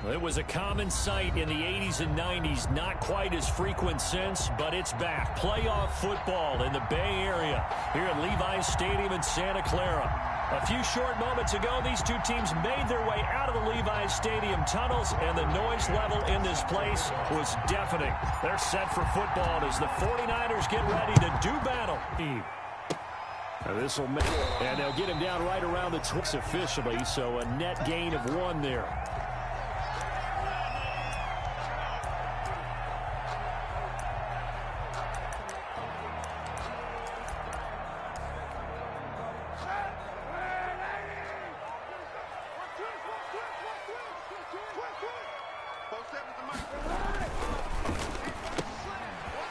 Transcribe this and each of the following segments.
It was a common sight in the 80s and 90s, not quite as frequent since, but it's back. Playoff football in the Bay Area here at Levi's Stadium in Santa Clara. A few short moments ago, these two teams made their way out of the Levi's Stadium tunnels, and the noise level in this place was deafening. They're set for football as the 49ers get ready to do battle. This will make, and they'll get him down right around the 20 officially, so a net gain of 1 there.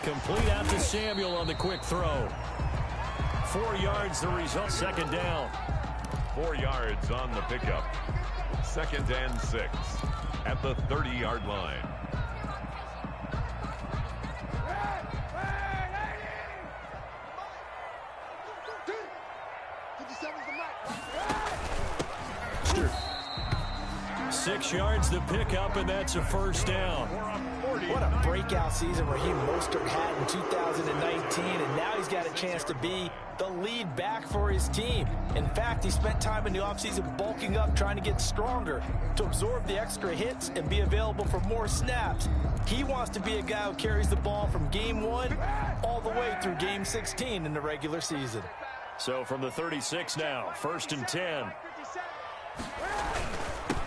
Complete out to Samuel on the quick throw. 4 yards the result. Second down. 4 yards on the pickup. 2nd and 6 at the 30-yard line. Six yards the pickup, and that's a first down. What a breakout season Raheem Mostert had in 2019, and now he's got a chance to be the lead back for his team. In fact, he spent time in the offseason bulking up, trying to get stronger, to absorb the extra hits and be available for more snaps. He wants to be a guy who carries the ball from game 1 all the way through game 16 in the regular season. So from the 36 now, 1st and 10.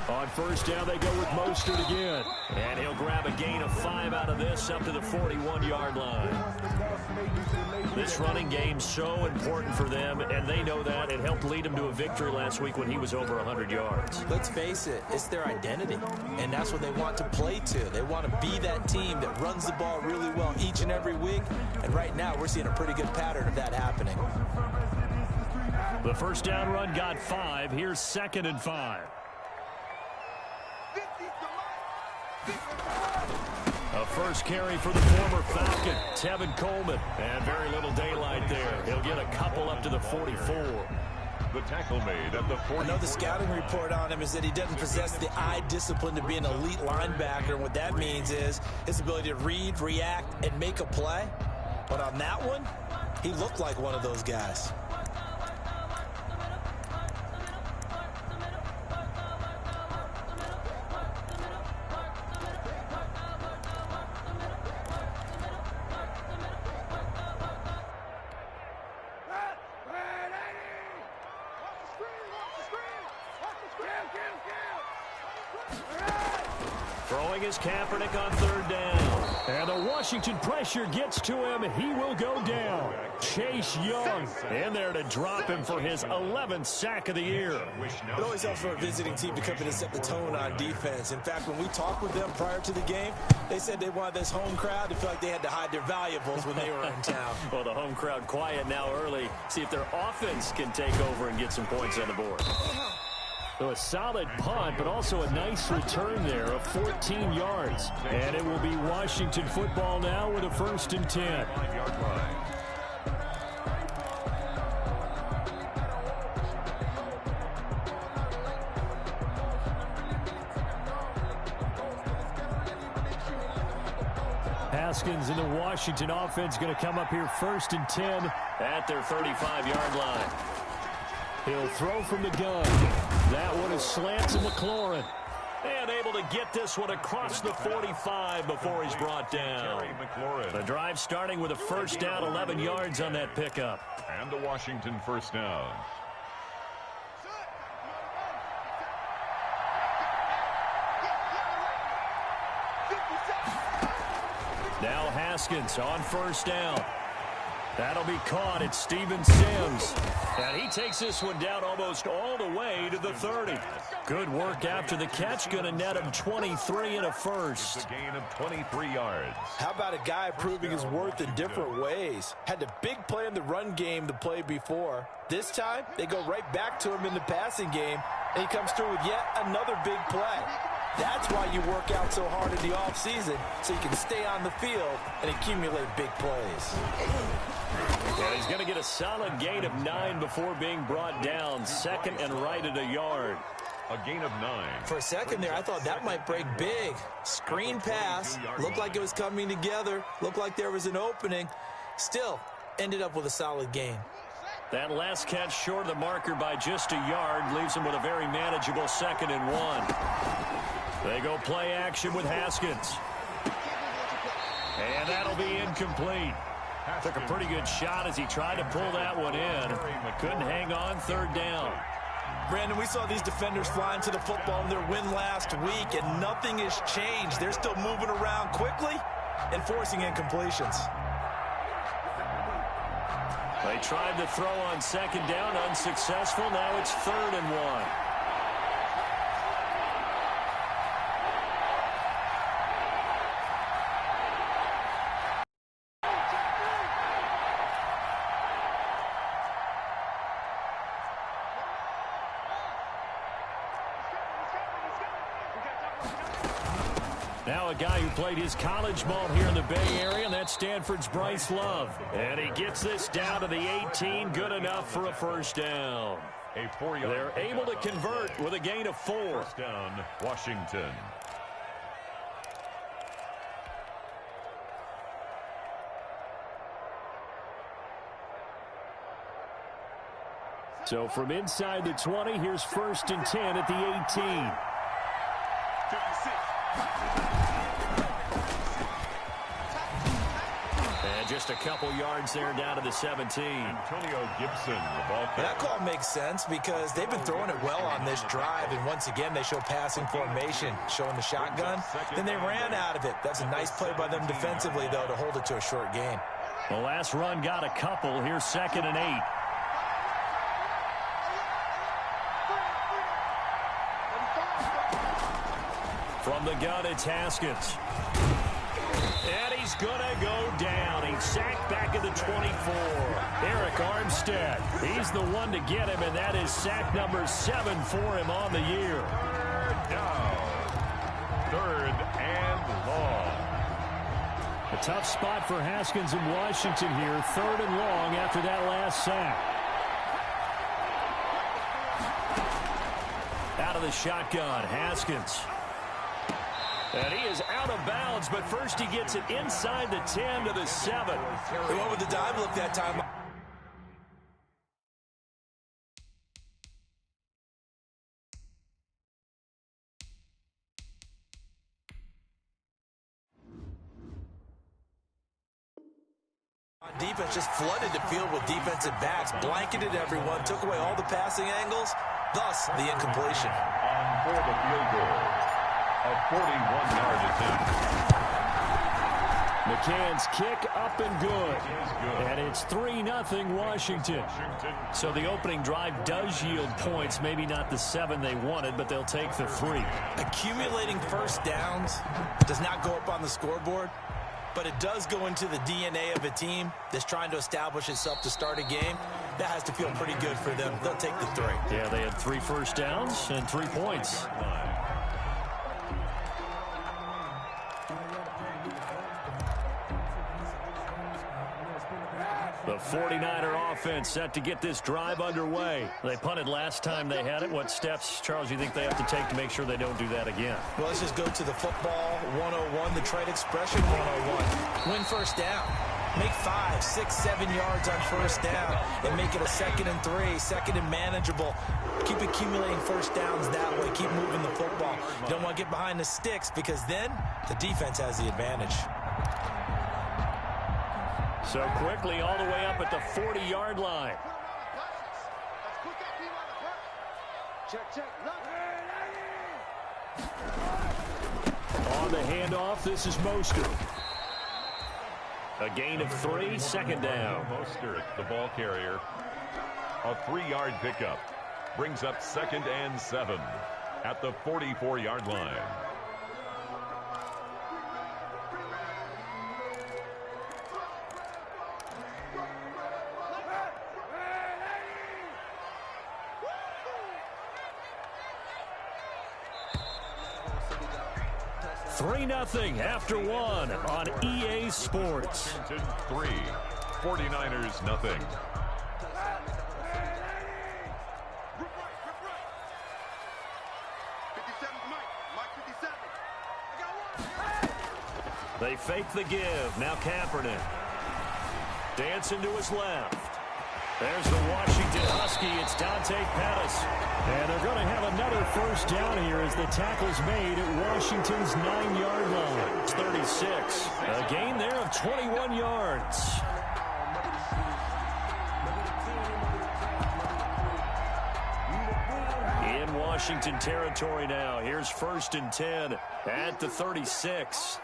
On first down, they go with Mostert again. And he'll grab a gain of 5 out of this up to the 41-yard line. This running game's so important for them, and they know that. It helped lead them to a victory last week when he was over 100 yards. Let's face it, it's their identity, and that's what they want to play to. They want to be that team that runs the ball really well each and every week, and right now we're seeing a pretty good pattern of that happening. The first down run got 5. Here's 2nd and 5. A first carry for the former Falcon, Tevin Coleman. And very little daylight there. He'll get a couple up to the 44. The tackle made at the 40. I know the scouting report on him is that he doesn't possess the eye discipline to be an elite linebacker. And what that means is his ability to read, react, and make a play. But on that one, he looked like one of those guys. Throwing his Kaepernick on 3rd down. And the Washington pressure gets to him. He will go down. Chase Young in there to drop him for his 11th sack of the year. It always helps for a visiting team to come in and set the tone on defense. In fact, when we talked with them prior to the game, they said they wanted this home crowd to feel like they had to hide their valuables when they were in town. Well, the home crowd quiet now early. See if their offense can take over and get some points on the board. So a solid punt, but also a nice return there of 14 yards. And it will be Washington football now with a 1st and 10. 5-yard line. Haskins and the Washington offense going to come up here 1st and 10 at their 35-yard line. He'll throw from the gun. That one is slant to McLaurin. And able to get this one across the 45 before he's brought down. The drive starting with a first down, 11 yards on that pickup. And a Washington first down. Now Haskins on first down. That'll be caught at Steven Sims. And he takes this one down almost all the way to the 30. Good work after the catch. Going to net him 23 and a first. It's a gain of 23 yards. How about a guy proving his worth in different ways? Had the big play in the run game to play before. This time, they go right back to him in the passing game, and he comes through with yet another big play. That's why you work out so hard in the offseason, so you can stay on the field and accumulate big plays. And he's going to get a solid gain of 9 before being brought down. 2nd and right at a yard. A gain of 9. For a second there, I thought that might break big. Screen pass. Looked like it was coming together. Looked like there was an opening. Still, ended up with a solid gain. That last catch short of the marker by just a yard leaves him with a very manageable 2nd and 1. They go play action with Haskins. And that'll be incomplete. Took a pretty good shot as he tried to pull that one in. Couldn't hang on, 3rd down. Brandon, we saw these defenders flying to the football in their win last week, and nothing has changed. They're still moving around quickly and forcing incompletions. They tried to throw on 2nd down, unsuccessful. Now it's 3rd and 1. Now a guy who played his college ball here in the Bay Area, and that's Stanford's Bryce Love. And he gets this down to the 18, good enough for a 1st down. A 4-yard. They're able to convert with a gain of 4. 1st down, Washington. So from inside the 20, here's 1st and 10 at the 18. 56. And just a couple yards there down to the 17. Antonio Gibson, the ball carrier. That call makes sense because they've been throwing it well on this drive, and once again they show passing formation, showing the shotgun. Then they ran out of it. That's a nice play by them defensively, though, to hold it to a short gain. The last run got a couple. Here's 2nd and 8. From the gun, it's Haskins. And he's going to go down. He's sacked back at the 24. Eric Armstead, he's the one to get him, and that is sack number 7 for him on the year. 3rd down. 3rd and long. A tough spot for Haskins in Washington here. 3rd and long after that last sack. Out of the shotgun, Haskins. And he is out of bounds, but first he gets it inside the 10 to the 7. He went with the dive look that time. Defense just flooded the field with defensive backs, blanketed everyone, took away all the passing angles, thus the incompletion. On for the field goal. A 41-yard attempt. McCann's kick up and good. And it's 3-0 Washington. So the opening drive does yield points. Maybe not the 7 they wanted, but they'll take the 3. Accumulating 1st downs does not go up on the scoreboard, but it does go into the DNA of a team that's trying to establish itself to start a game. That has to feel pretty good for them. They'll take the 3. Yeah, they had 3 first downs and 3 points. The 49er offense set to get this drive underway. They punted last time they had it. What steps, Charles, do you think they have to take to make sure they don't do that again? Well, let's just go to the football 101, the trade expression 101. Win 1st down. Make 5, 6, 7 yards on 1st down and make it a 2nd and 3, 2nd and manageable. Keep accumulating 1st downs that way. Keep moving the football. You don't want to get behind the sticks because then the defense has the advantage. So quickly all the way up at the 40-yard line. On the handoff, this is Mostert. A gain of 3, 2nd down. Mostert, the ball carrier. A 3-yard pickup. Brings up 2nd and 7 at the 44-yard line. Nothing after 1 on EA Sports. 3, 49ers nothing. They fake the give. Now Kaepernick. Dancing to his left. There's the Washington Husky. It's Dante Pettis. And they're going to have another first down here as the tackle's made at Washington's 9-yard line. It's 36. A gain there of 21 yards. In Washington territory now. Here's 1st and 10 at the 36.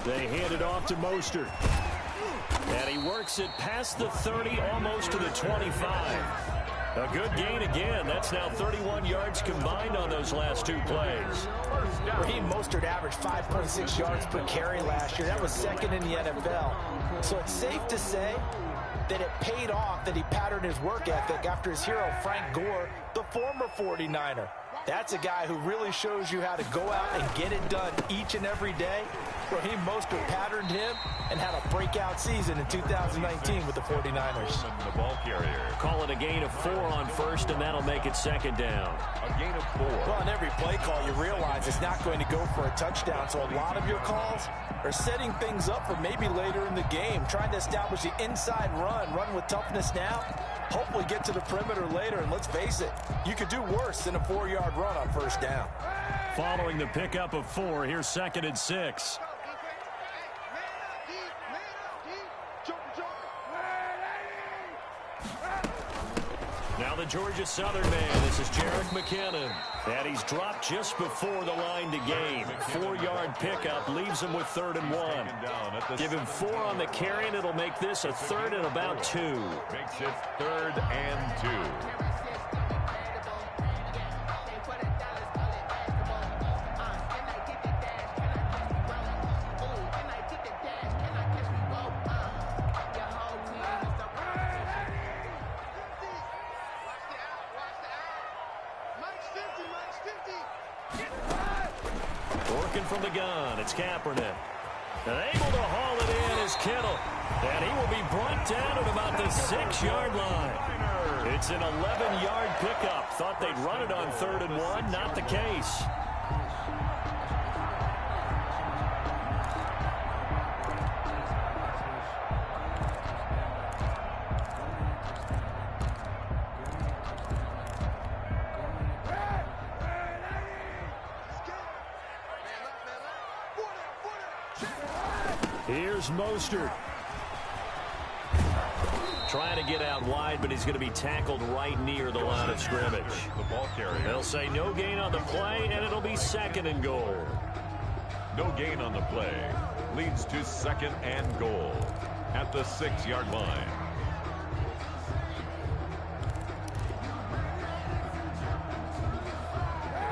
They hand it off to Mostert. And he works it past the 30, almost to the 25. A good gain again. That's now 31 yards combined on those last 2 plays. Raheem Mostert averaged 5.6 yards per carry last year. That was 2nd in the NFL. So it's safe to say that it paid off that he patterned his work ethic after his hero, Frank Gore, the former 49er. That's a guy who really shows you how to go out and get it done each and every day. Raheem Mostert patterned him and had a breakout season in 2019 with the 49ers. The ball carrier. Call it a gain of 4 on 1st, and that'll make it 2nd down. A gain of 4. Well, on every play call, you realize it's not going to go for a touchdown. So a lot of your calls are setting things up for maybe later in the game, trying to establish the inside run with toughness now. Hopefully get to the perimeter later, and let's face it, you could do worse than a 4-yard run on 1st down. Following the pickup of 4, here's 2nd and 6. Now the Georgia Southern man, this is Jerick McKinnon. And he's dropped just before the line to gain. 4-yard pickup leaves him with 3rd and 1. Give him 4 on the carry, and it'll make this a 3rd and about 2. Makes it 3rd and 2. Working from the gun, it's Kaepernick. And able to haul it in is Kittle. And he will be brought down at about the 6-yard line. It's an 11-yard pickup. Thought they'd run it on 3rd and 1. Not the case. Here's Mostert. Trying to get out wide, but he's going to be tackled right near the line of scrimmage. The ball carrier. They'll say no gain on the play, and it'll be 2nd and goal. No gain on the play. Leads to 2nd and goal at the 6-yard line.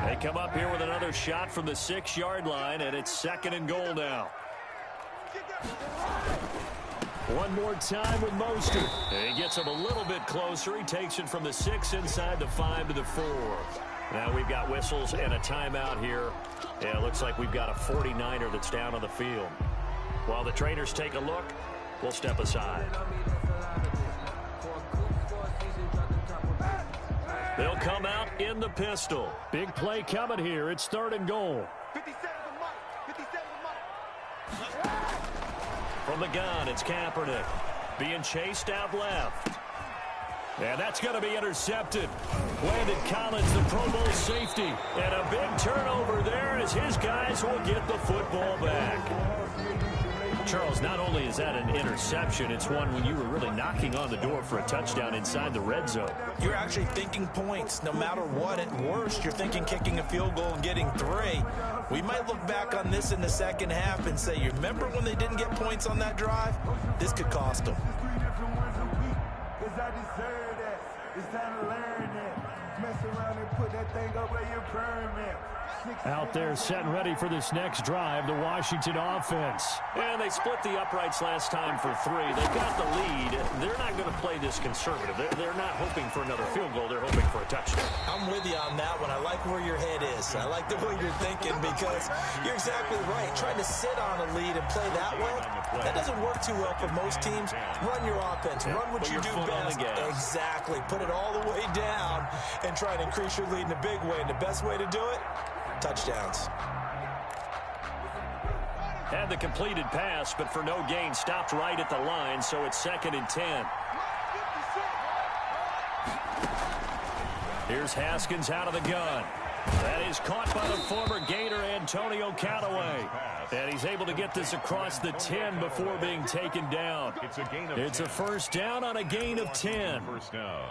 They come up here with another shot from the 6-yard line, and it's 2nd and goal now. One more time with Mostert. And he gets him a little bit closer. He takes it from the 6 inside the 5 to the 4. Now we've got whistles and a timeout here. Yeah, it looks like we've got a 49er that's down on the field. While the trainers take a look, we'll step aside. They'll come out in the pistol. Big play coming here. It's 3rd and goal. From the gun, it's Kaepernick. Being chased out left. And that's going to be intercepted. Landon Collins, the Pro Bowl safety. And a big turnover there as his guys will get the football back. Charles, not only is that an interception, it's one when you were really knocking on the door for a touchdown inside the red zone. You're actually thinking points. No matter what, at worst, you're thinking kicking a field goal and getting 3. We might look back on this in the second half and say, you remember when they didn't get points on that drive? This could cost them. It's time to learn that. Mess around and put that thing over your permit. Out there setting ready for this next drive, the Washington offense. And they split the uprights last time for 3. They've got the lead. They're not going to play this conservative. They're not hoping for another field goal. They're hoping for a touchdown. I'm with you on that one. I like where your head is. I like the way you're thinking because you're exactly right. Trying to sit on a lead and play that way, that doesn't work too well for most teams. Run your offense. Run what you do best. Exactly. Put it all the way down and try to increase your lead in a big way. And the best way to do it, touchdowns. Had the completed pass, but for no gain, stopped right at the line, so it's 2nd and 10. Here's Haskins out of the gun. That is caught by the former Gator, Antonio Callaway. And he's able to get this across the 10 before being taken down. It's a first down on a gain of 10. First down.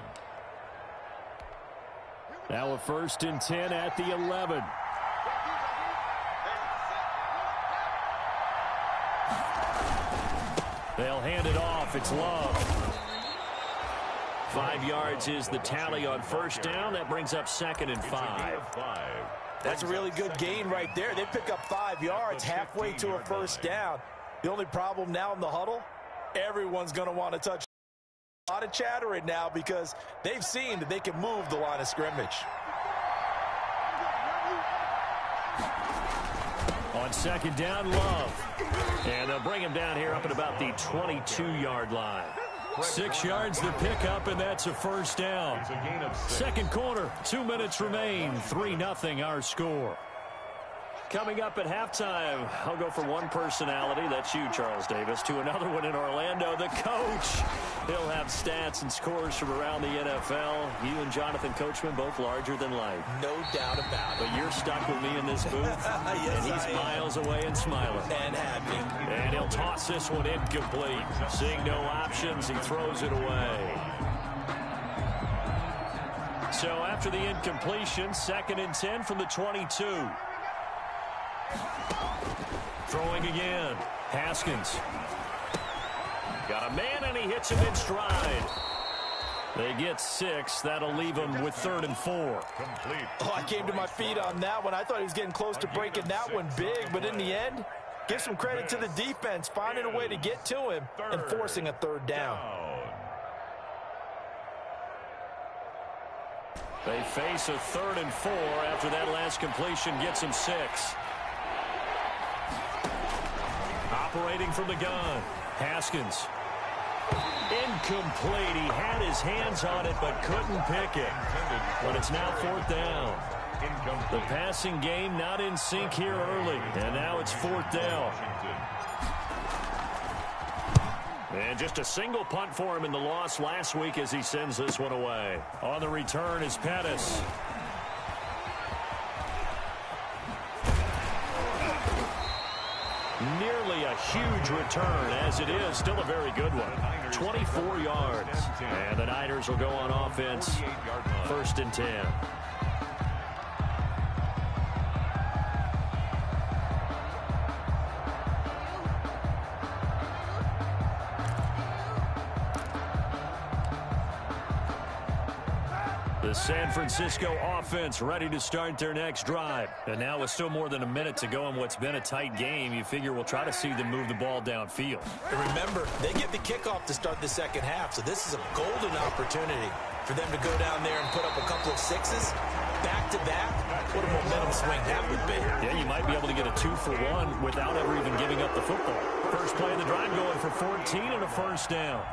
Now a 1st and 10 at the 11. They'll hand it off. It's Love. 5 yards is the tally on first down. That brings up 2nd and 5. That's a really good gain right there. They pick up 5 yards halfway to a first down. The only problem now in the huddle, everyone's going to want to touch. A lot of chattering now because they've seen that they can move the line of scrimmage. On 2nd down, Love. And they'll bring him down here up at about the 22-yard line. 6 yards the pickup, and that's a first down. Second quarter, 2 minutes remain. 3-0 our score. Coming up at halftime, I'll go from one personality, that's you, Charles Davis, to another one in Orlando, the coach. He'll have stats and scores from around the NFL. You and Jonathan Coachman, both larger than life. No doubt about it. But you're stuck with me in this booth, yes, and he's miles away and smiling. And happy. And he'll toss this one incomplete. Seeing no options, he throws it away. So after the incompletion, 2nd and 10 from the 22. Throwing again. Haskins. Got a man, and he hits him in stride. They get 6. That'll leave him with 3rd and 4. Complete. Oh, I came to my feet on that one. I thought he was getting close to breaking that one big, but in the end, give some credit to the defense, finding a way to get to him and forcing a 3rd down. They face a 3rd and 4 after that last completion gets him 6. Operating from the gun. Haskins. Incomplete. He had his hands on it but couldn't pick it. But it's now 4th down. The passing game not in sync here early. And now it's 4th down. And just a single punt for him in the loss last week as he sends this one away. On the return is Pettis. Nearly a huge return, as it is still a very good one. 24 yards. And the Niners will go on offense. 1st and 10. The San Francisco offense ready to start their next drive. And now with still more than a minute to go in what's been a tight game, you figure we'll try to see them move the ball downfield. And remember, they get the kickoff to start the second half, so this is a golden opportunity for them to go down there and put up a couple of 6s back-to-back. What a momentum swing that would be. Yeah, you might be able to get a 2-for-1 without ever even giving up the football. First play of the drive going for 14 and a 1st down.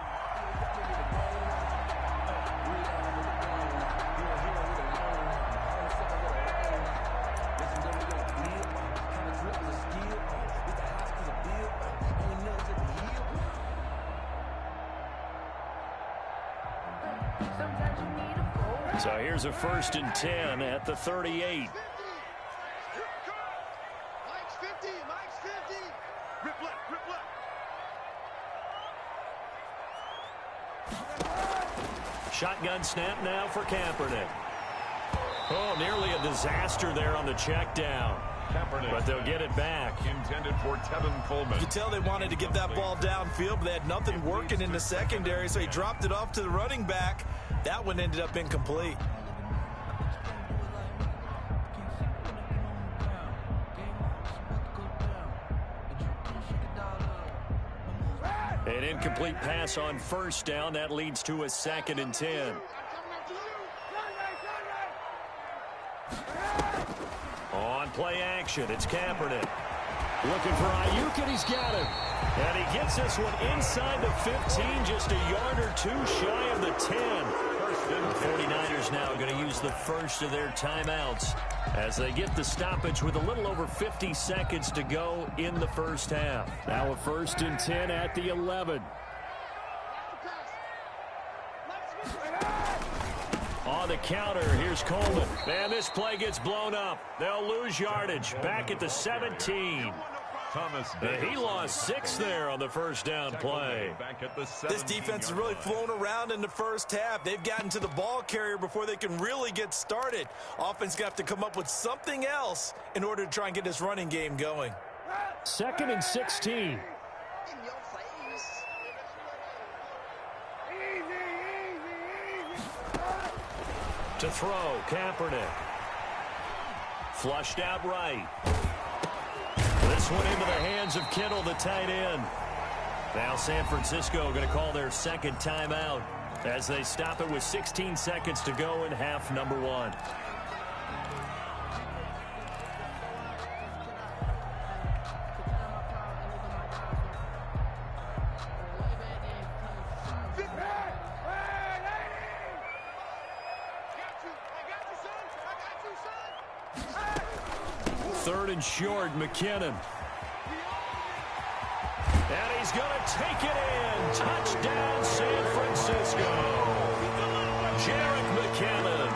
So here's a 1st and 10 at the 38. Mike's 50, Mike's 50. Rip left, rip left. Shotgun snap now for Kaepernick. Oh, nearly a disaster there on the check down. But they'll get it back. Intended for Tevin Coleman. You could tell they wanted to get that ball downfield, but they had nothing working in the secondary, so he dropped it off to the running back. That one ended up incomplete. An incomplete pass on 1st down. That leads to a 2nd and 10. On play action, it's Kaepernick. Looking for Ayuk, and he's got him. And he gets this one inside the 15, just a yard or two shy of the 10. The 49ers now going to use the first of their timeouts as they get the stoppage with a little over 50 seconds to go in the first half. Now a 1st and 10 at the 11. On the counter, here's Coleman. Man, this play gets blown up. They'll lose yardage. Back at the 17. He lost 6 there on the first down play. This defense has really flown around in the first half. They've gotten to the ball carrier before they can really get started. Offense got to come up with something else in order to try and get this running game going. 2nd and 16. To throw, Kaepernick. Flushed out right. This one into the hands of Kittle, the tight end. Now San Francisco going to call their 2nd timeout as they stop it with 16 seconds to go in half number 1. Third and short, McKinnon. And he's going to take it in. Touchdown, San Francisco. Jerick McKinnon.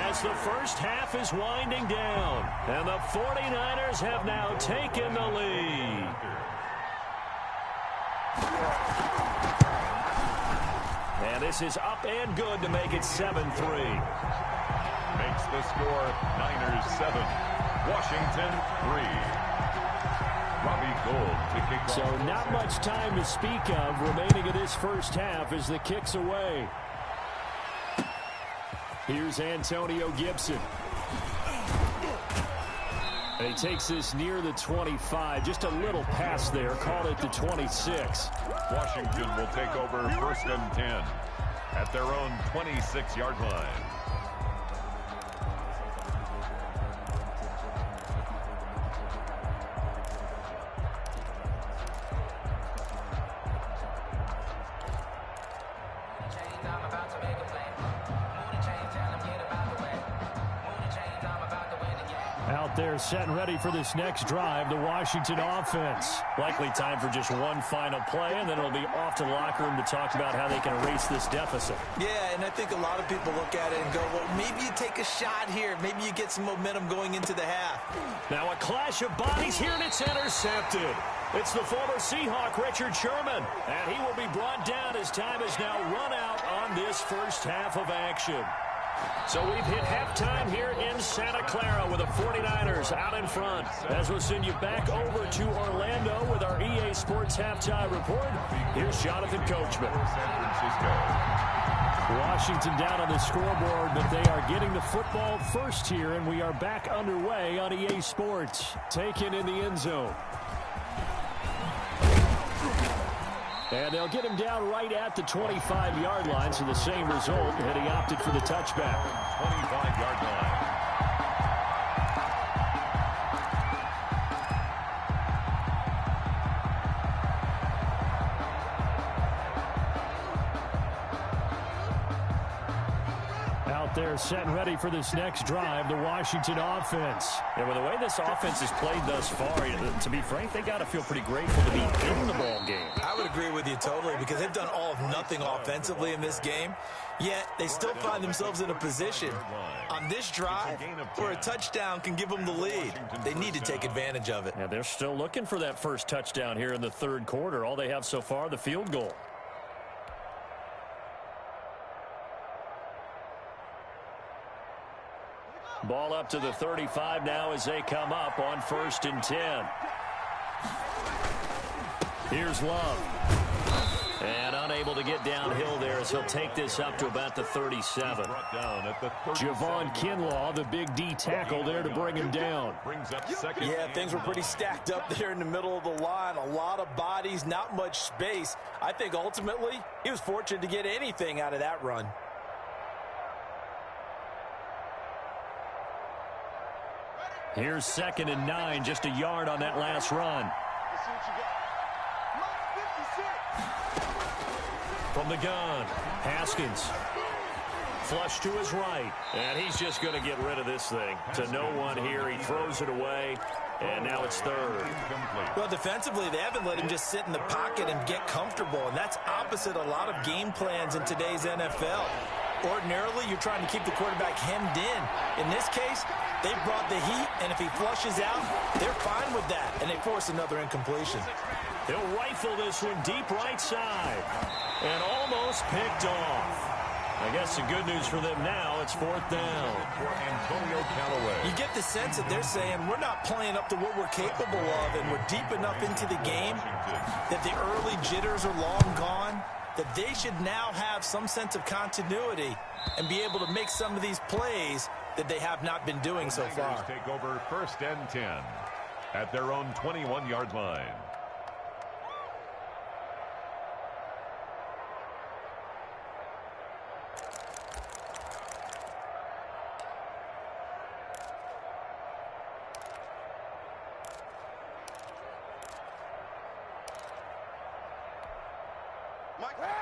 As the first half is winding down. And the 49ers have now taken the lead. And this is up and good to make it 7-3. Makes the score Niners 7. Washington 3. Robbie Gould to kick off. So not much time to speak of remaining in this first half as the kick's away. Here's Antonio Gibson. And he takes this near the 25. Just a little pass there. Called it the 26. Washington will take over 1st and 10 at their own 26-yard line. They're set and ready for this next drive, the Washington offense. Likely time for just one final play, and then it'll be off to the locker room to talk about how they can erase this deficit. Yeah, and I think a lot of people look at it and go, well, maybe you take a shot here. Maybe you get some momentum going into the half. Now a clash of bodies here, and it's intercepted. It's the former Seahawk, Richard Sherman, and he will be brought down as time has now run out on this first half of action. So we've hit halftime here in Santa Clara with the 49ers out in front. As we'll send you back over to Orlando with our EA Sports Halftime Report, here's Jonathan Coachman. San Francisco. Washington down on the scoreboard, but they are getting the football first here, and we are back underway on EA Sports. Taken in the end zone. And they'll get him down right at the 25-yard line, so the same result, and he opted for the touchback. 25-yard line. Out there set and ready for this next drive, the Washington offense. And with the way this offense has played thus far, to be frank, they got to feel pretty grateful to be in the ball game. I would agree with you totally because they've done all of nothing offensively in this game, yet they still find themselves in a position on this drive where a touchdown can give them the lead. They need to take advantage of it. Yeah, they're still looking for that first touchdown here in the third quarter. All they have so far, the field goal. Ball up to the 35 now as they come up on 1st and 10. Here's Love. And unable to get downhill there as he'll take this up to about the 37. Javon Kinlaw, the big D tackle there to bring him down. Yeah, things were pretty stacked up there in the middle of the line. A lot of bodies, not much space. I think ultimately he was fortunate to get anything out of that run. Here's 2nd and 9, just a yard on that last run. From the gun, Haskins Flush to his right. And he's just going to get rid of this thing. To no one here. He throws it away. And now it's third. Well, defensively, they haven't let him just sit in the pocket and get comfortable. And that's opposite a lot of game plans in today's NFL. Ordinarily, you're trying to keep the quarterback hemmed in. In this case, they brought the heat, and if he flushes out, they're fine with that. And they force another incompletion. He'll rifle this one deep right side. And almost picked off. I guess the good news for them now, it's fourth down. For Antonio Callaway. You get the sense that they're saying we're not playing up to what we're capable of, and we're deep enough into the game that the early jitters are long gone, that they should now have some sense of continuity and be able to make some of these plays that they have not been doing so far. Take over first and 10 at their own 21-yard line.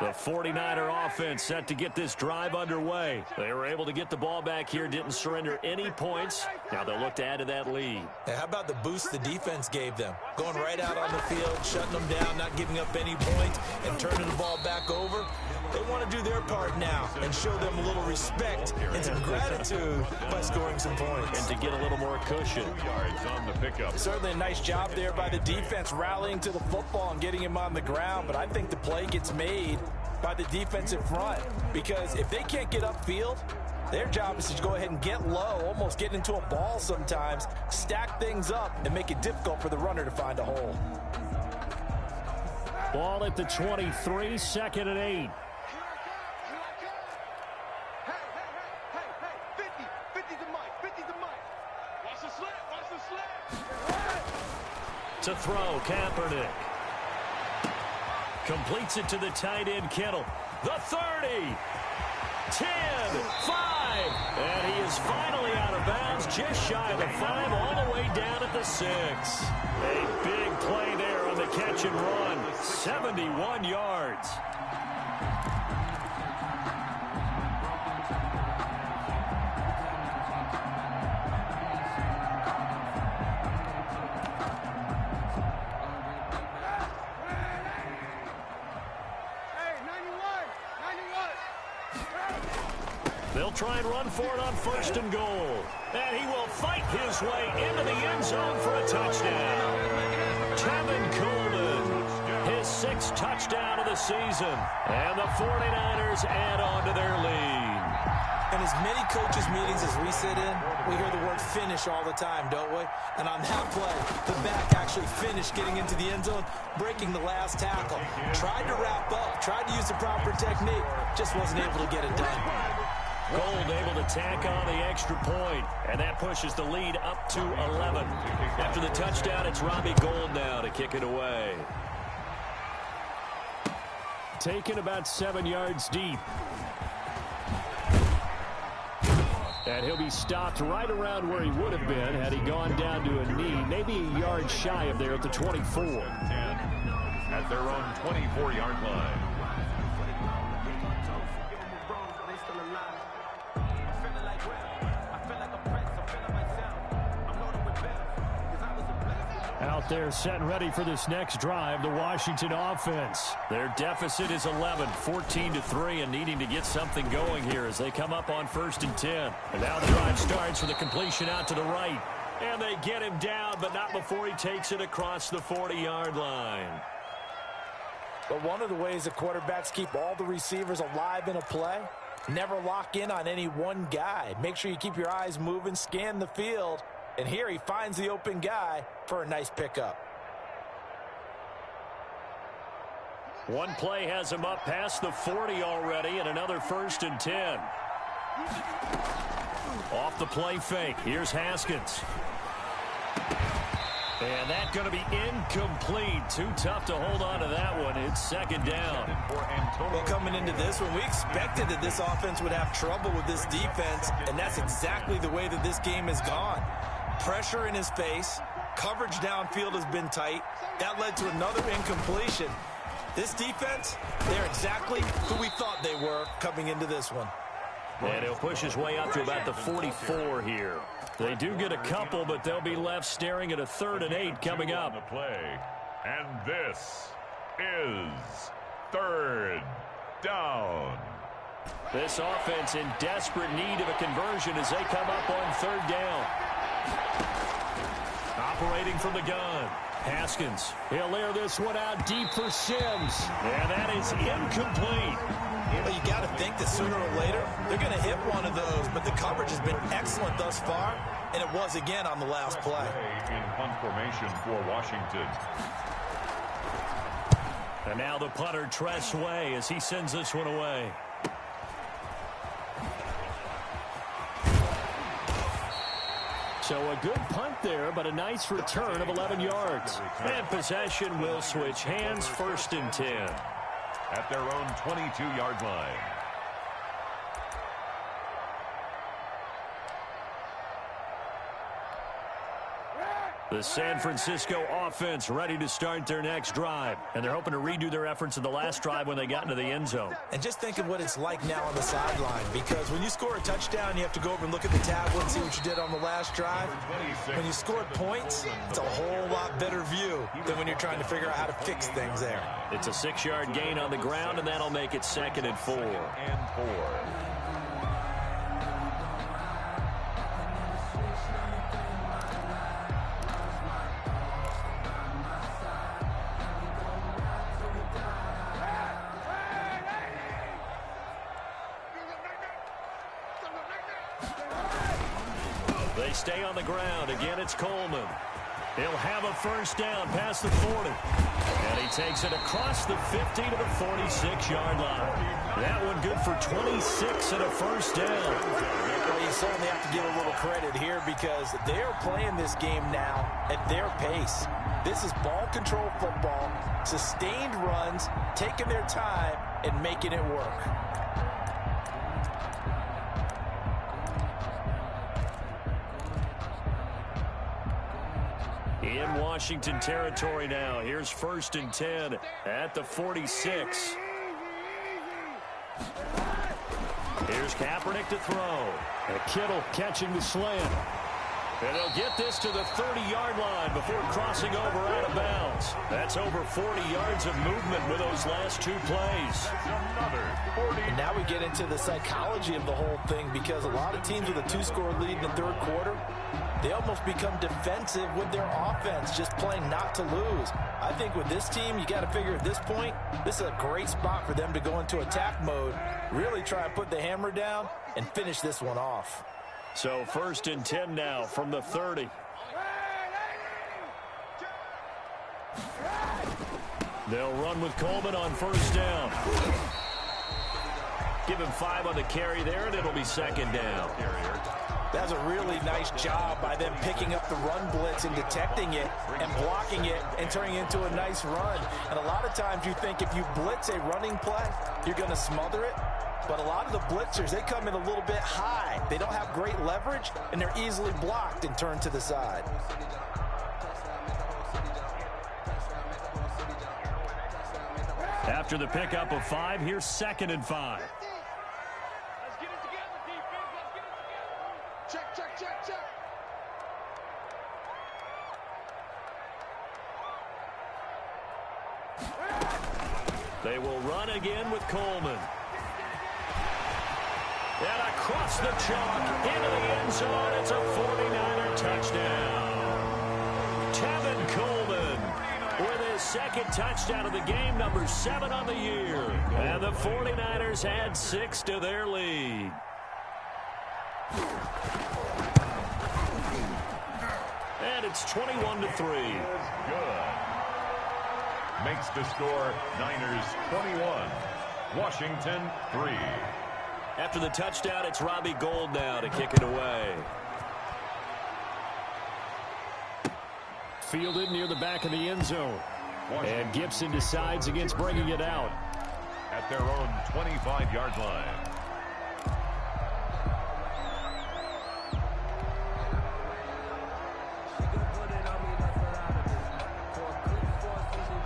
The 49er offense set to get this drive underway. They were able to get the ball back here, didn't surrender any points. Now they'll look to add to that lead. Hey, how about the boost the defense gave them? Going right out on the field, shutting them down, not giving up any points, and turning the ball back over. They want to do their part now and show them a little respect and some gratitude by scoring some points. And to get a little more cushion. 2 yards on the pickup. Certainly a nice job there by the defense rallying to the football and getting him on the ground, but I think the play gets made by the defensive front, because if they can't get upfield, their job is to go ahead and get low, almost get into a ball sometimes, stack things up, and make it difficult for the runner to find a hole. Ball at the 23, second and 8. To throw, Kaepernick. Completes it to the tight end, Kittle. The 30, 10, 5. And he is finally out of bounds, just shy of the 5, all the way down at the 6. A big play there on the catch and run. 71 yards. They'll try and run for it on first and goal. And he will fight his way into the end zone for a touchdown. Tevin Coleman, his 6th touchdown of the season. And the 49ers add on to their lead. In as many coaches' meetings as we sit in, we hear the word finish all the time, don't we? And on that play, the back actually finished getting into the end zone, breaking the last tackle. Tried to wrap up, tried to use the proper technique, just wasn't able to get it done. Gold able to tack on the extra point, and that pushes the lead up to 11. After the touchdown, it's Robbie Gould now to kick it away. Taken about 7 yards deep. And he'll be stopped right around where he would have been had he gone down to a knee, maybe a yard shy of there at the 24. At their own 24-yard line. Out there set and ready for this next drive, the Washington offense. Their deficit is 11, 14-3, and needing to get something going here as they come up on first and 10. And now the drive starts with a completion out to the right. And they get him down, but not before he takes it across the 40-yard line. But one of the ways that quarterbacks keep all the receivers alive in a play, never lock in on any one guy. Make sure you keep your eyes moving, scan the field. And here he finds the open guy for a nice pickup. One play has him up past the 40 already, and another first and 10. Off the play fake. Here's Haskins. And that's going to be incomplete. Too tough to hold on to that one. It's second down. Well, coming into this one, we expected that this offense would have trouble with this defense, and that's exactly the way that this game has gone. Pressure in his face. Coverage downfield has been tight. That led to another incompletion. This defense, they're exactly who we thought they were coming into this one. And he'll push his way up to about the 44 here. They do get a couple, but they'll be left staring at a 3rd and 8 coming up. The play. And this is 3rd down. This offense in desperate need of a conversion as they come up on 3rd down. Operating from the gun. Haskins. He'll air this one out deep for Sims. And that is incomplete. Well, you got to think that sooner or later they're going to hit one of those, but the coverage has been excellent thus far, and it was again on the last play. In punt formation for Washington. And now the punter Tress Way as he sends this one away. So a good punt there, but a nice return of 11 yards. And possession will switch hands, 1st and 10. At their own 22-yard line. The San Francisco offense ready to start their next drive. And they're hoping to redo their efforts in the last drive when they got into the end zone. And just think of what it's like now on the sideline, because when you score a touchdown, you have to go over and look at the tablet and see what you did on the last drive. When you score points, it's a whole lot better view than when you're trying to figure out how to fix things there. It's a 6-yard gain on the ground, and that'll make it 2nd and 4. They stay on the ground. Again, it's Coleman. He'll have a 1st down past the 40. And he takes it across the 50 to the 46-yard line. That one good for 26 and a 1st down. Well, you certainly have to give a little credit here because they're playing this game now at their pace. This is ball control football, sustained runs, taking their time, and making it work. In Washington territory now. Here's 1st and 10 at the 46. Here's Kaepernick to throw. And Kittle catching the slant. And they'll get this to the 30-yard line before crossing over out of bounds. That's over 40 yards of movement with those last 2 plays. And now we get into the psychology of the whole thing, because a lot of teams with a 2-score lead in the 3rd quarter, they almost become defensive with their offense, just playing not to lose. I think with this team, you got to figure at this point, this is a great spot for them to go into attack mode, really try and put the hammer down and finish this one off. So 1st and 10 now from the 30. They'll run with Coleman on 1st down. Give him 5 on the carry there, and it'll be 2nd down. That's a really nice job by them picking up the run blitz and detecting it and blocking it and turning it into a nice run. And a lot of times you think if you blitz a running play, you're going to smother it. But a lot of the blitzers, they come in a little bit high. They don't have great leverage, and they're easily blocked and turned to the side. After the pickup of 5, here's 2nd and 5. Let's get it together, defense. Let's get it together. Check, check, check, check. They will run again with Coleman. And across the chalk, into the end zone, it's a 49er touchdown. Tevin Coleman with his 2nd touchdown of the game, number 7 on the year. And the 49ers add 6 to their lead. And it's 21-3. Good. Makes the score Niners 21, Washington 3. After the touchdown, it's Robbie Gould now to kick it away. Fielded near the back of the end zone. And Gibson decides against bringing it out. At their own 25-yard line.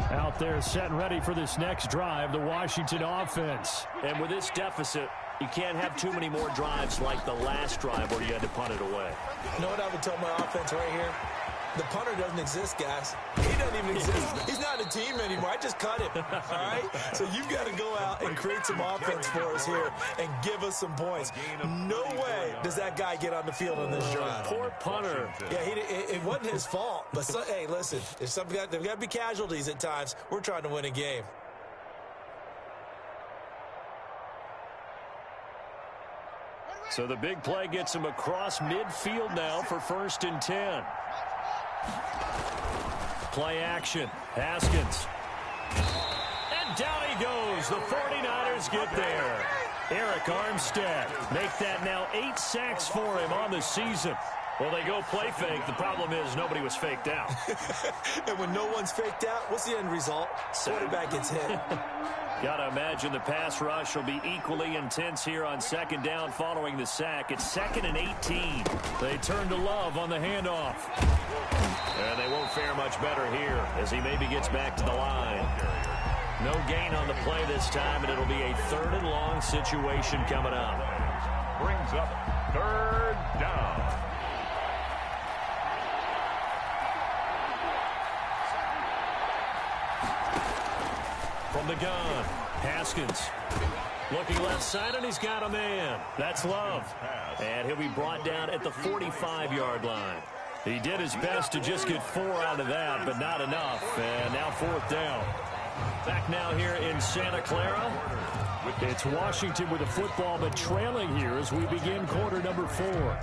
Out They're set and ready for this next drive, the Washington offense. And with this deficit, you can't have too many more drives like the last drive where you had to punt it away. You know what I would tell my offense right here? The punter doesn't exist, guys. He doesn't even exist. He's not a team anymore. I just cut him, all right? So you've got to go out and create some offense for us here and give us some points. No way does that guy get on the field on this drive. Poor punter. Yeah, it wasn't his fault. But, hey, listen, there's got to be casualties at times. We're trying to win a game. So the big play gets him across midfield now for 1st and 10. Play action. Haskins. And down he goes. The 49ers get there. Eric Armstead make that now 8 sacks for him on the season. Well, they go play fake. The problem is nobody was faked out. And when no one's faked out, what's the end result? Quarterback gets hit. Got to imagine the pass rush will be equally intense here on 2nd down following the sack. It's 2nd and 18. They turn to Love on the handoff. And they won't fare much better here as he maybe gets back to the line. No gain on the play this time, and it'll be a 3rd and long situation coming up. Brings up 3rd down. From the gun, Haskins looking left side, and he's got a man. That's Love. And he'll be brought down at the 45-yard line. He did his best to just get 4 out of that, but not enough. And now 4th down. Back now here in Santa Clara. It's Washington with the football, but trailing here as we begin quarter number 4.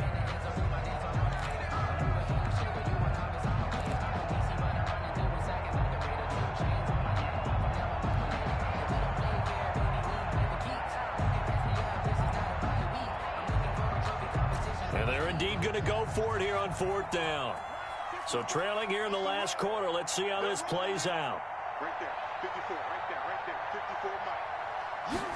Going to go for it here on 4th down. So trailing here in the last quarter. Let's see how this plays out. Right there, 54, right there, 54 miles.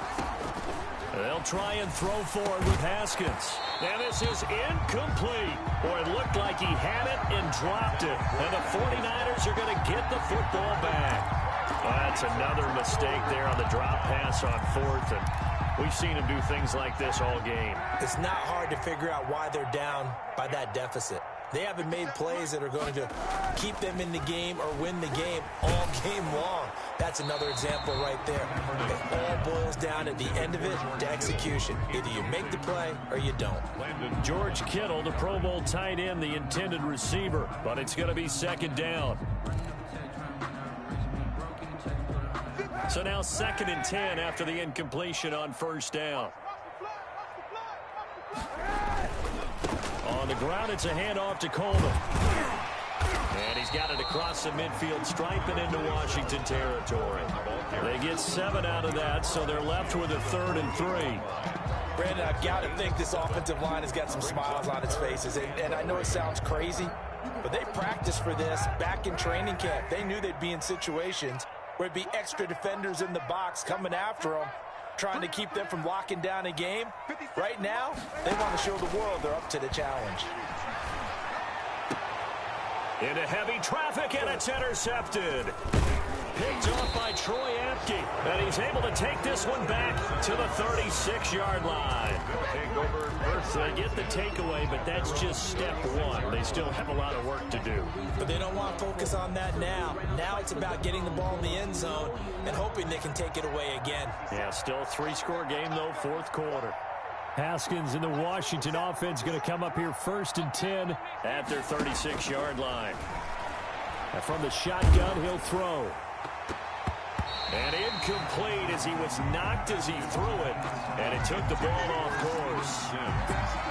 They'll try and throw forward with Haskins. And this is incomplete. Boy, it looked like he had it and dropped it. And the 49ers are going to get the football back. That's another mistake there on the drop pass on 4th. And we've seen him do things like this all game. It's not hard to figure out why they're down by that deficit. They haven't made plays that are going to keep them in the game or win the game all game long. That's another example right there. It all boils down at the end of it to execution. Either you make the play or you don't. George Kittle, the Pro Bowl tight end, the intended receiver. But it's going to be 2nd down. So now 2nd and 10 after the incompletion on 1st down. On the ground, it's a handoff to Coleman. And he's got it across the midfield stripe and into Washington territory. They get 7 out of that, so they're left with a 3rd and 3. Brandon, I've got to think this offensive line has got some smiles on its faces. And I know it sounds crazy, but they practiced for this back in training camp. They knew they'd be in situations where it'd be extra defenders in the box coming after them, trying to keep them from locking down a game. Right now, they want to show the world they're up to the challenge. Into heavy traffic, and it's intercepted. Picked off by Troy Apke, and he's able to take this one back to the 36-yard line. So they get the takeaway, but that's just step 1. They still have a lot of work to do. But they don't want to focus on that now. Now it's about getting the ball in the end zone and hoping they can take it away again. Yeah, still a 3-score game, though, 4th quarter. Haskins and the Washington offense going to come up here 1st and 10 at their 36-yard line. And from the shotgun, he'll throw. And incomplete as he was knocked as he threw it. And it took the ball off course.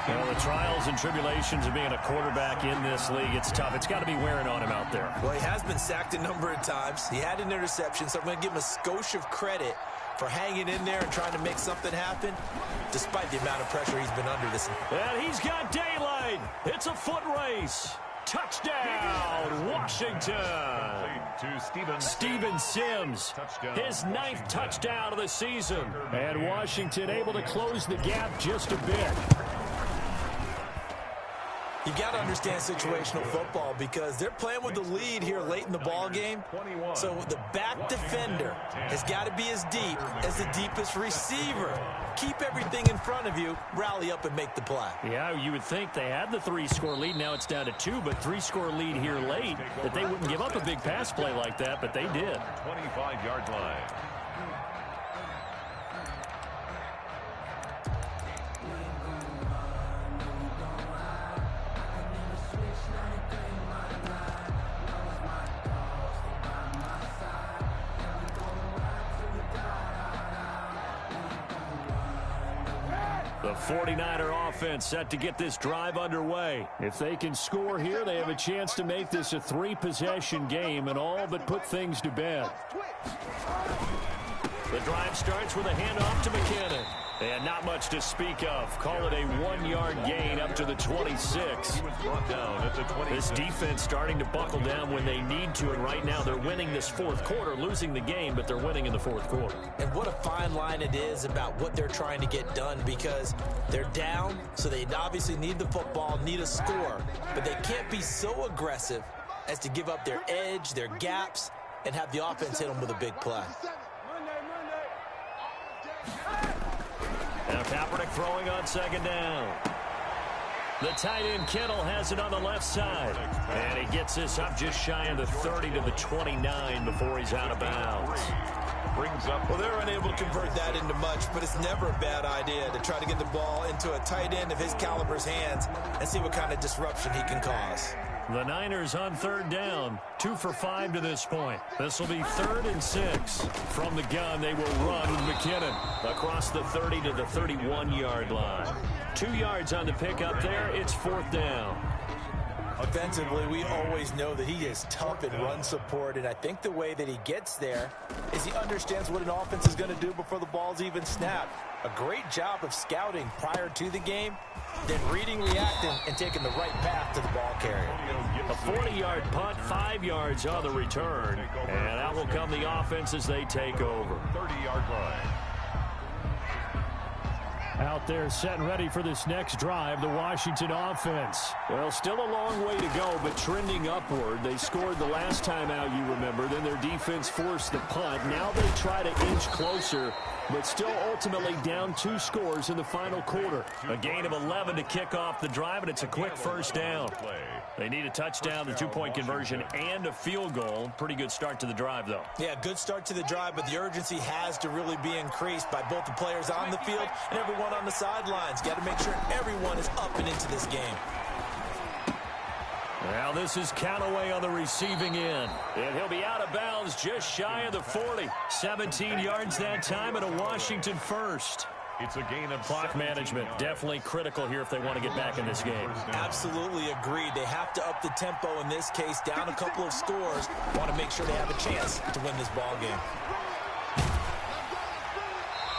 Well, the trials and tribulations of being a quarterback in this league, it's tough. It's got to be wearing on him out there. Well, he has been sacked a number of times. He had an interception, so I'm going to give him a skosh of credit for hanging in there and trying to make something happen, despite the amount of pressure he's been under this. And he's got daylight. It's a foot race. Touchdown, Washington. To Steven Sims, his 9th touchdown of the season. And Washington able to close the gap just a bit. You got to understand situational football because they're playing with the lead here late in the ball game. So the back defender has got to be as deep as the deepest receiver. Keep everything in front of you, rally up and make the play. Yeah, you would think they had the 3-score lead. Now it's down to 2, but 3-score lead here late, that they wouldn't give up a big pass play like that, but they did. 25-yard line. The 49er offense set to get this drive underway. If they can score here, they have a chance to make this a 3-possession game and all but put things to bed. The drive starts with a handoff to McKinnon. And not much to speak of. Call it a 1-yard gain up to the 26. He was brought down at the 26. This defense starting to buckle down when they need to, and right now they're winning this fourth quarter, losing the game, but they're winning in the fourth quarter. And what a fine line it is about what they're trying to get done because they're down, so they obviously need the football, need a score, but they can't be so aggressive as to give up their edge, their gaps, and have the offense hit them with a big play. Now Kaepernick throwing on second down. The tight end Kittle has it on the left side. And he gets this up just shy of the 30 to the 29 before he's out of bounds. Brings up. Well, they're unable to convert that into much, but it's never a bad idea to try to get the ball into a tight end of his caliber's hands and see what kind of disruption he can cause. The Niners on third down, 2 for 5 to this point. This will be 3rd and 6. From the gun, they will run with McKinnon across the 30 to the 31-yard line. 2 yards on the pickup there. It's 4th down. Offensively, we always know that he is tough in run support, and I think the way that he gets there is he understands what an offense is going to do before the ball's even snapped. A great job of scouting prior to the game, then reading, reacting, and taking the right path to the ball carrier. A 40-yard punt, 5 yards on the return, and that will come the offense as they take over. 30-yard line. Out there set and ready for this next drive, the Washington offense. Well, still a long way to go, but trending upward. They scored the last time out, you remember. Then their defense forced the punt. Now they try to inch closer, but still ultimately down 2 scores in the final quarter. A gain of 11 to kick off the drive, and it's a quick first down. They need a touchdown, the 2-point conversion, and a field goal. Pretty good start to the drive, though. Yeah, good start to the drive, but the urgency has to really be increased by both the players on the field and everyone on the sidelines. Got to make sure everyone is up and into this game. Now this is Callaway on the receiving end. And he'll be out of bounds just shy of the 40. 17 yards that time and a Washington first. It's a gain of clock management. Definitely critical here if they want to get back in this game. Absolutely agreed. They have to up the tempo in this case, down a couple of scores. Want to make sure they have a chance to win this ball game.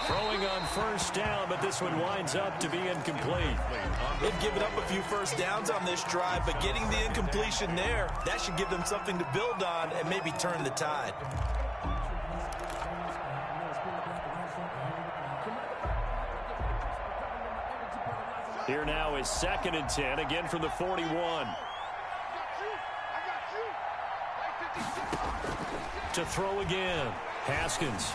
Throwing on first down, but this one winds up to be incomplete. They've given up a few first downs on this drive, but getting the incompletion there, that should give them something to build on and maybe turn the tide. Here now is 2nd and 10, again from the 41. To throw again. Haskins.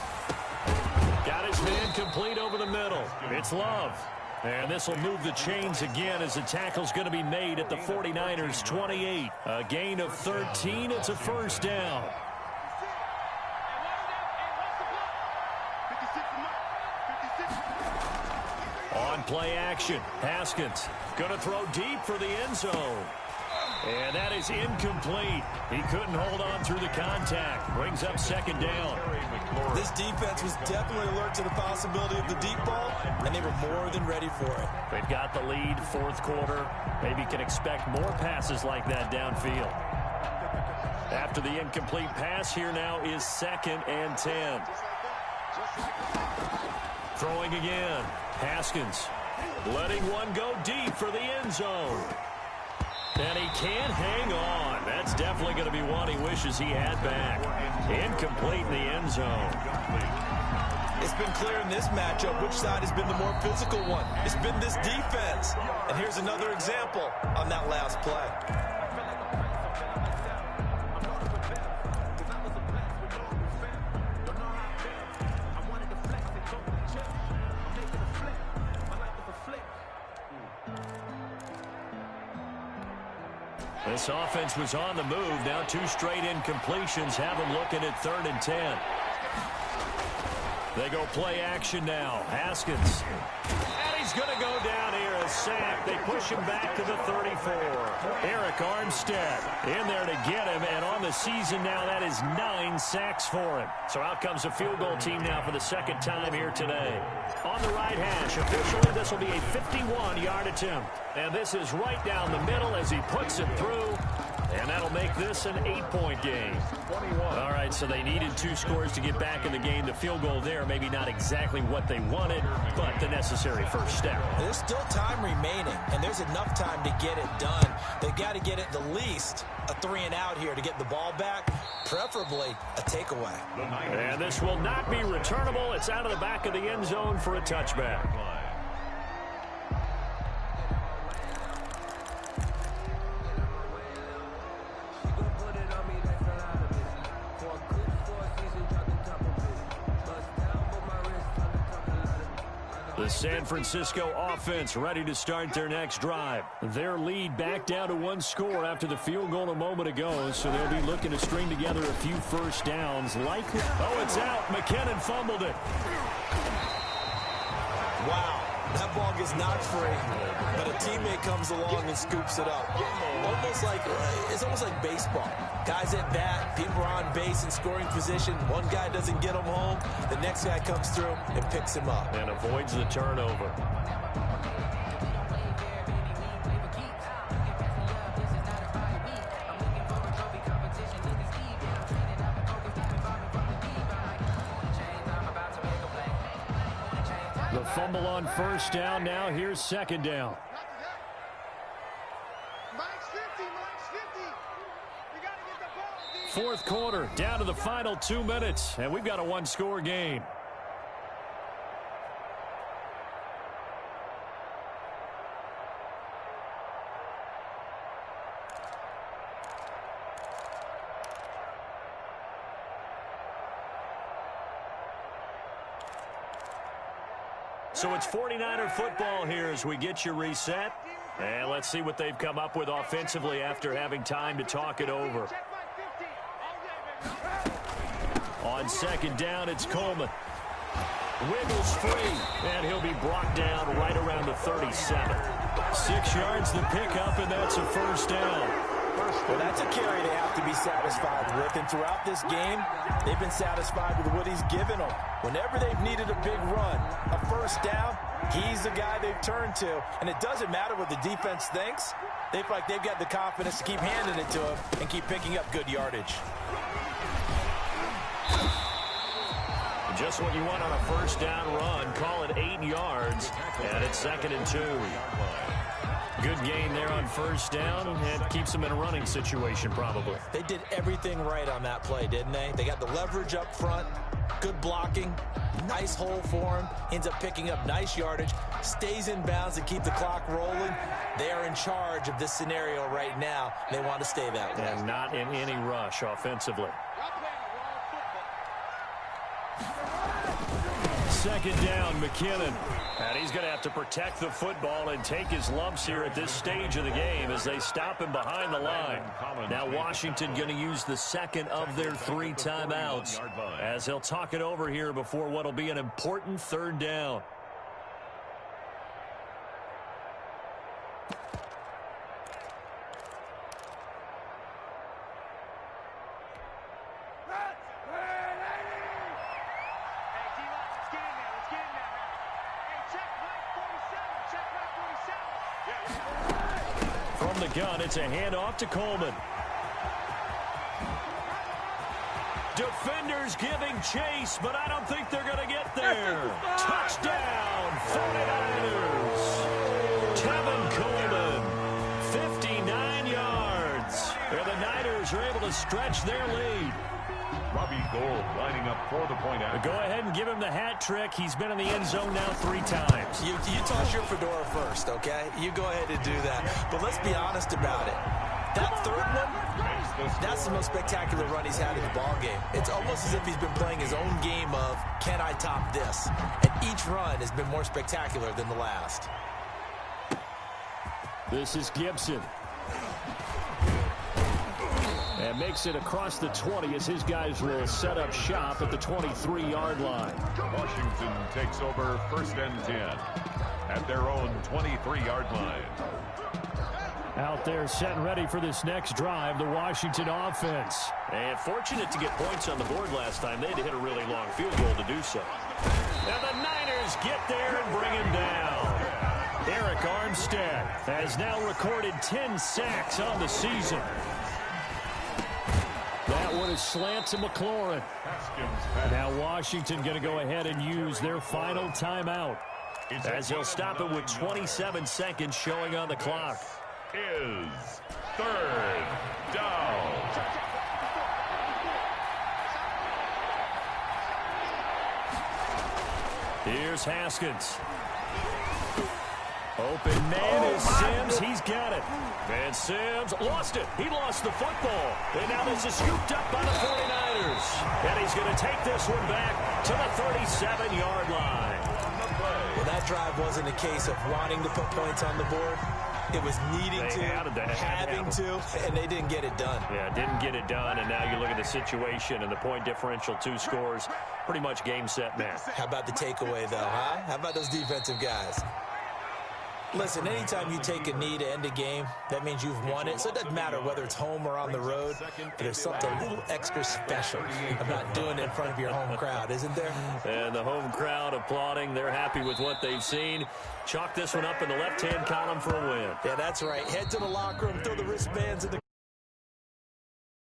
Got his man complete over the middle. It's Love. And this will move the chains again as the tackle's going to be made at the 49ers' 28. A gain of 13. It's a first down. On play action. Haskins going to throw deep for the end zone. And that is incomplete. He couldn't hold on through the contact. Brings up 2nd down. This defense was definitely alert to the possibility of the deep ball, and they were more than ready for it. They've got the lead, 4th quarter. Maybe can expect more passes like that downfield. After the incomplete pass, here now is 2nd and 10. Throwing again. Haskins letting one go deep for the end zone. And he can't hang on. That's definitely going to be one he wishes he had back. Incomplete in the end zone. It's been clear in this matchup which side has been the more physical one. It's been this defense. And here's another example on that last play. This offense was on the move. Now 2 straight incompletions have them looking at 3rd and 10. They go play action now. Haskins. And he's going to go down here, a sack. They push him back to the 34. Eric Armstead in there to get him. And on the season now, that is 9 sacks for him. So out comes a field goal team now for the 2nd time here today. On the right hash, officially, this will be a 51-yard attempt. And this is right down the middle as he puts it through. And that'll make this an 8-point game. 21. All right, so they needed 2 scores to get back in the game. The field goal there, maybe not exactly what they wanted, but the necessary first step. There's still time remaining, and there's enough time to get it done. They've got to get at the least a 3-and-out here to get the ball back, preferably a takeaway. And this will not be returnable. It's out of the back of the end zone for a touchback. The San Francisco offense ready to start their next drive. Their lead back down to 1 score after the field goal a moment ago, so they'll be looking to string together a few first downs. Likely. Oh, it's out. McKinnon fumbled it. Wow. That ball gets knocked free, but a teammate comes along and scoops it up. It's almost like baseball. Guys at bat, people are on base in scoring position. One guy doesn't get him home. The next guy comes through and picks him up. And avoids the turnover. The fumble on first down. Now here's 2nd down. Fourth quarter, down to the final 2 minutes, and we've got a 1-score game. So it's 49er football here as we get you reset. And let's see what they've come up with offensively after having time to talk it over. On 2nd down, it's Coleman. Wiggles free, and he'll be brought down right around the 37. 6 yards the pickup, and that's a first down. Well, that's a carry they have to be satisfied with, and throughout this game, they've been satisfied with what he's given them. Whenever they've needed a big run, a first down, he's the guy they've turned to, and it doesn't matter what the defense thinks. They feel like they've got the confidence to keep handing it to him and keep picking up good yardage. Just what you want on a first down run. Call it 8 yards, and it's 2nd and 2. Good gain there on first down, and keeps them in a running situation probably. They did everything right on that play, didn't they? They got the leverage up front, good blocking, nice hole for him, ends up picking up nice yardage, stays in bounds to keep the clock rolling. They are in charge of this scenario right now. They want to stay that way. And not in any rush offensively. 2nd down, McKinnon. And he's going to have to protect the football and take his lumps here at this stage of the game as they stop him behind the line. Now Washington going to use the 2nd of their 3 timeouts as he'll talk it over here before what will be an important 3rd down. From the gun, it's a handoff to Coleman. Defenders giving chase, but I don't think they're going to get there. Touchdown, 49ers. Tevin Coleman, 59 yards. And the Niners are able to stretch their lead. Robbie Gould lining up for the point out. Go ahead and give him the hat trick. He's been in the end zone now 3 times. You toss your fedora first, okay? You go ahead and do that. But let's be honest about it. That third one, that's the most spectacular run he's had in the ballgame. It's almost as if he's been playing his own game of, can I top this? And each run has been more spectacular than the last. This is Gibson. And makes it across the 20 as his guys will set up shop at the 23-yard line. Washington takes over 1st and 10 at their own 23-yard line. Out there set and ready for this next drive, the Washington offense. And fortunate to get points on the board last time. They had to hit a really long field goal to do so. And the Niners get there and bring him down. Eric Armstead has now recorded 10 sacks on the season. That one is slant to McLaurin. Now Washington going to go ahead and use their final timeout, as he'll stop it with 27 seconds showing on the clock. Is 3rd down. Here's Haskins. Open man is Sims. He's got it. And Sims lost it. He lost the football. And now this is scooped up by the 49ers. And he's going to take this one back to the 37-yard line. Well, that drive wasn't a case of wanting to put points on the board. It was needing to, having to, and they didn't get it done. Yeah, didn't get it done, and now you look at the situation and the point differential, 2 scores, pretty much game, set, match. How about the takeaway, though, huh? How about those defensive guys? Listen, anytime you take a knee to end a game, that means you've won it. So it doesn't matter whether it's home or on the road. But there's something a little extra special about doing it in front of your home crowd, isn't there? And the home crowd applauding. They're happy with what they've seen. Chalk this one up in the left-hand column for a win. Yeah, that's right. Head to the locker room, throw the wristbands in the